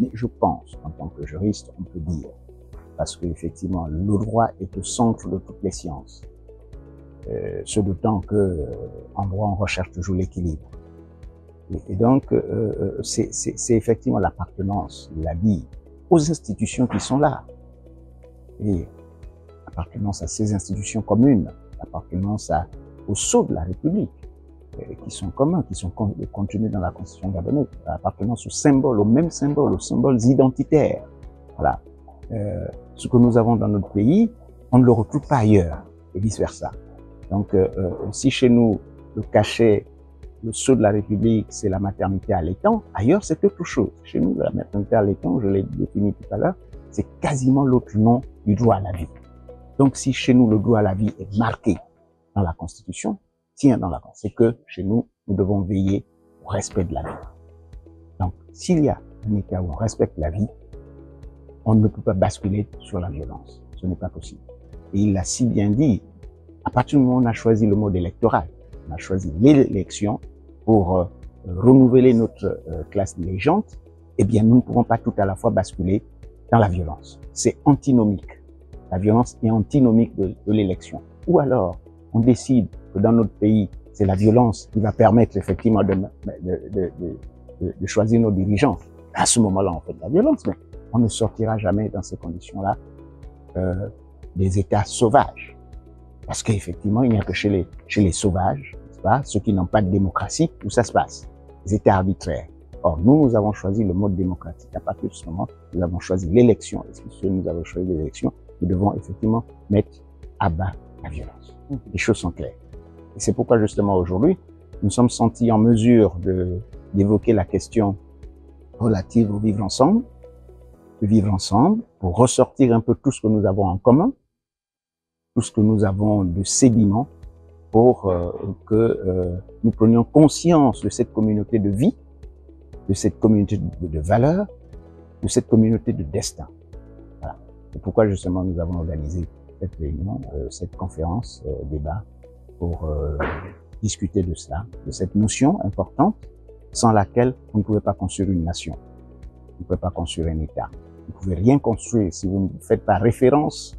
Mais je pense, en tant que juriste, on peut dire, parce qu'effectivement, le droit est au centre de toutes les sciences. Ce d'autant que, en droit, on recherche toujours l'équilibre. Et donc, c'est effectivement l'appartenance, la vie, aux institutions qui sont là. Et l'appartenance à ces institutions communes, l'appartenance au sceau de la République, qui sont communs, qui sont contenus dans la Constitution gabonaise, l'appartenance aux mêmes symboles, aux symboles identitaires. Voilà. Ce que nous avons dans notre pays, on ne le retrouve pas ailleurs, et vice-versa. Donc, si chez nous, le cachet, le sceau de la République, c'est la maternité allaitant, ailleurs, c'est autre chose. Chez nous, la maternité allaitant, je l'ai défini tout à l'heure, c'est quasiment l'autre nom du droit à la vie. Donc, si chez nous, le droit à la vie est marqué dans la Constitution, tient dans la Constitution, c'est que chez nous, nous devons veiller au respect de la vie. Donc, s'il y a un État où on respecte la vie, on ne peut pas basculer sur la violence. Ce n'est pas possible. Et il l'a si bien dit, à partir du moment où on a choisi le mode électoral, on a choisi l'élection pour renouveler notre classe dirigeante, eh bien, nous ne pourrons pas tout à la fois basculer dans la violence. C'est antinomique. La violence est antinomique de l'élection. Ou alors, on décide que dans notre pays, c'est la violence qui va permettre effectivement de choisir nos dirigeants. À ce moment-là, on fait de la violence, mais on ne sortira jamais dans ces conditions-là des États sauvages. Parce qu'effectivement, il n'y a que chez les sauvages, n'est-ce pas, ceux qui n'ont pas de démocratie, où ça se passe, les États arbitraires. Or, nous avons choisi le mode démocratique. À partir de ce moment, nous avons choisi l'élection. Et si nous avons choisi l'élection, nous devons effectivement mettre à bas la violence. Les choses sont claires. Et c'est pourquoi, justement, aujourd'hui, nous sommes sentis en mesure d'évoquer la question relative au vivre ensemble, de vivre ensemble, pour ressortir un peu tout ce que nous avons en commun, tout ce que nous avons de sédiments, pour que nous prenions conscience de cette communauté de vie, de cette communauté de valeurs, de cette communauté de destin. Voilà. C'est pourquoi justement nous avons organisé cette réunion, cette conférence, débat, pour discuter de cela, de cette notion importante, sans laquelle on ne pouvait pas construire une nation, on ne pouvait pas construire un État. Vous ne pouvez rien construire si vous ne faites pas référence,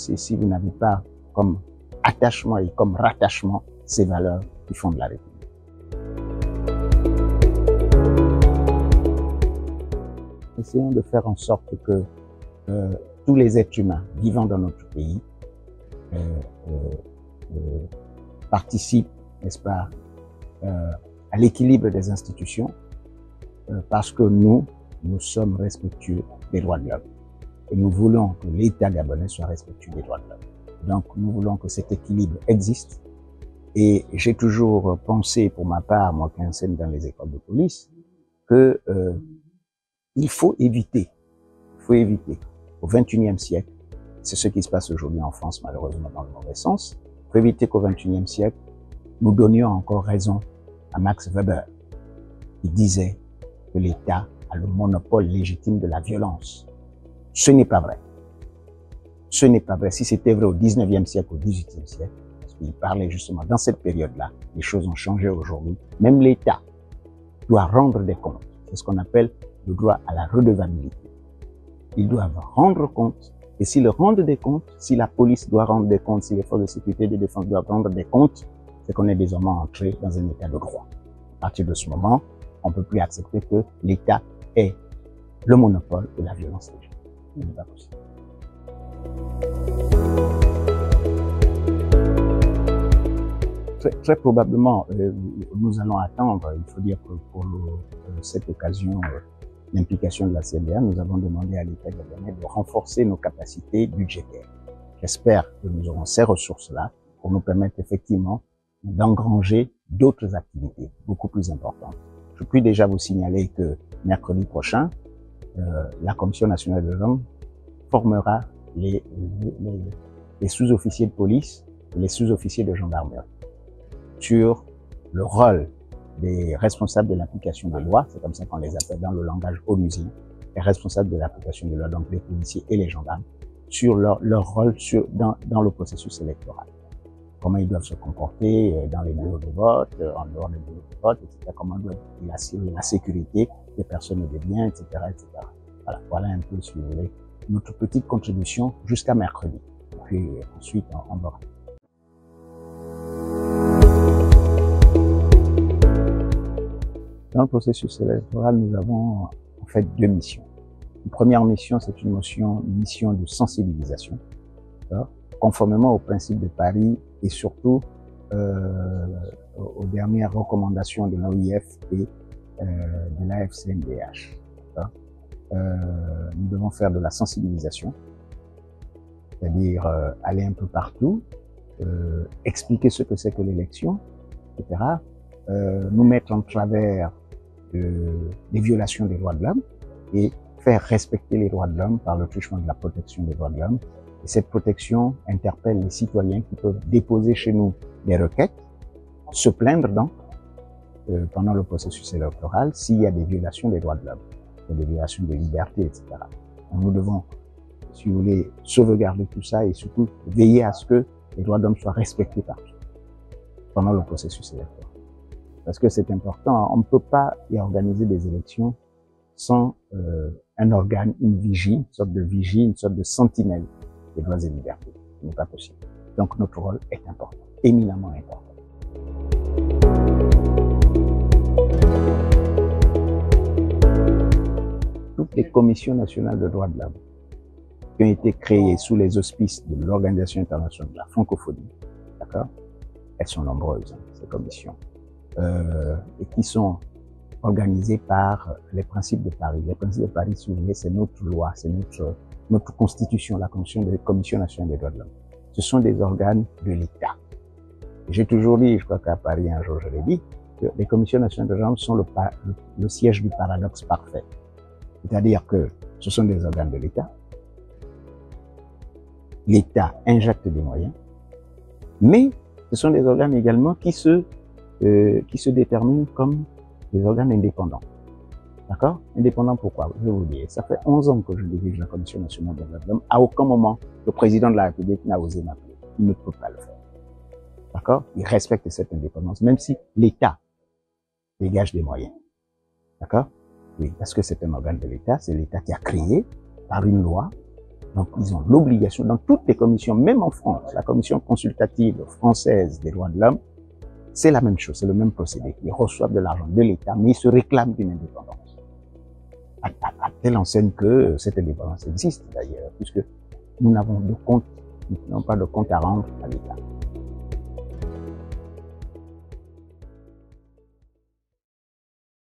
si vous n'avez pas comme attachement et comme rattachement ces valeurs qui font de la République. Essayons de faire en sorte que tous les êtres humains vivant dans notre pays participent, n'est-ce pas, à l'équilibre des institutions, parce que nous sommes respectueux des droits de l'homme. Et nous voulons que l'État gabonais soit respectueux des droits de l'homme. Donc, nous voulons que cet équilibre existe. Et j'ai toujours pensé, pour ma part, moi qui enseigne dans les écoles de police, que il faut éviter au XXIe siècle, c'est ce qui se passe aujourd'hui en France, malheureusement dans le mauvais sens, il faut éviter qu'au XXIe siècle, nous donnions encore raison à Max Weber, qui disait que l'État a le monopole légitime de la violence. Ce n'est pas vrai. Ce n'est pas vrai. Si c'était vrai au XIXe siècle, au XVIIIe siècle, parce qu'il parlait justement dans cette période-là, les choses ont changé aujourd'hui. Même l'État doit rendre des comptes. C'est ce qu'on appelle le droit à la redevabilité. Ils doivent rendre compte. Et s'ils rendent des comptes, si la police doit rendre des comptes, si les forces de sécurité et de défense doivent rendre des comptes, c'est qu'on est désormais entré dans un état de droit. À partir de ce moment, on ne peut plus accepter que l'État ait le monopole de la violence légitime. Ce n'est pas possible. Très probablement, nous allons attendre, il faut dire que pour cette occasion, l'implication de la CNDA, nous avons demandé à l'État gabonais de renforcer nos capacités budgétaires. J'espère que nous aurons ces ressources-là pour nous permettre effectivement d'engranger d'autres activités beaucoup plus importantes. Je puis déjà vous signaler que mercredi prochain, la Commission nationale de l'homme formera les sous-officiers de police et les sous-officiers de gendarmerie sur le rôle des responsables de l'application des lois, c'est comme ça qu'on les appelle dans le langage onusien, est responsable de l'application de la loi, donc les policiers et les gendarmes, sur leur rôle dans le processus électoral. Comment ils doivent se comporter dans les bureaux de vote, en dehors des bureaux de vote, etc. Comment doivent assurer la sécurité des personnes et des biens, etc., etc. Voilà un peu, si vous voulez, notre petite contribution jusqu'à mercredi. Puis ensuite, on verra. Dans le processus électoral, nous avons en fait deux missions. Une première mission, c'est une mission de sensibilisation, conformément aux principes de Paris et surtout aux dernières recommandations de l'OIF et de l'AFCNDH. Nous devons faire de la sensibilisation, c'est-à-dire aller un peu partout, expliquer ce que c'est que l'élection, etc. Nous mettre en travers des violations des droits de l'homme et faire respecter les droits de l'homme par le truchement de la protection des droits de l'homme. Et cette protection interpelle les citoyens qui peuvent déposer chez nous des requêtes, se plaindre donc pendant le processus électoral s'il y a des violations des droits de l'homme, des violations de liberté, etc. Donc nous devons, si vous voulez, sauvegarder tout ça et surtout veiller à ce que les droits de l'homme soient respectés partout pendant le processus électoral. Parce que c'est important, on ne peut pas y organiser des élections sans un organe, une vigie, une sorte de vigie, une sorte de sentinelle des droits et libertés. Ce n'est pas possible. Donc notre rôle est important, éminemment important. Toutes les commissions nationales de droits de l'homme qui ont été créées sous les auspices de l'Organisation internationale de la francophonie, d'accord, elles sont nombreuses, ces commissions, et qui sont organisées par les principes de Paris. Les principes de Paris, si vous voulez, c'est notre loi, c'est notre constitution, la Commission nationale des droits de l'homme. Ce sont des organes de l'État. J'ai toujours dit, je crois qu'à Paris un jour je l'ai dit, que les commissions nationales des droits de l'homme sont le siège du paradoxe parfait. C'est-à-dire que ce sont des organes de l'État. L'État injecte des moyens, mais ce sont des organes également qui se déterminent comme des organes indépendants. D'accord? Indépendants pourquoi? Je vais vous dire, ça fait 11 ans que je dirige la Commission nationale des droits de l'homme. À aucun moment, le président de la République n'a osé m'appeler. Il ne peut pas le faire. D'accord? Il respecte cette indépendance, même si l'État dégage des moyens. D'accord? Oui, parce que c'est un organe de l'État, c'est l'État qui a créé par une loi. Donc, ils ont l'obligation, dans toutes les commissions, même en France, la commission consultative française des droits de l'homme, c'est la même chose, c'est le même procédé. Ils reçoivent de l'argent de l'État, mais ils se réclament d'une indépendance. À telle enseigne que cette indépendance existe d'ailleurs, puisque nous n'avons pas de compte à rendre à l'État.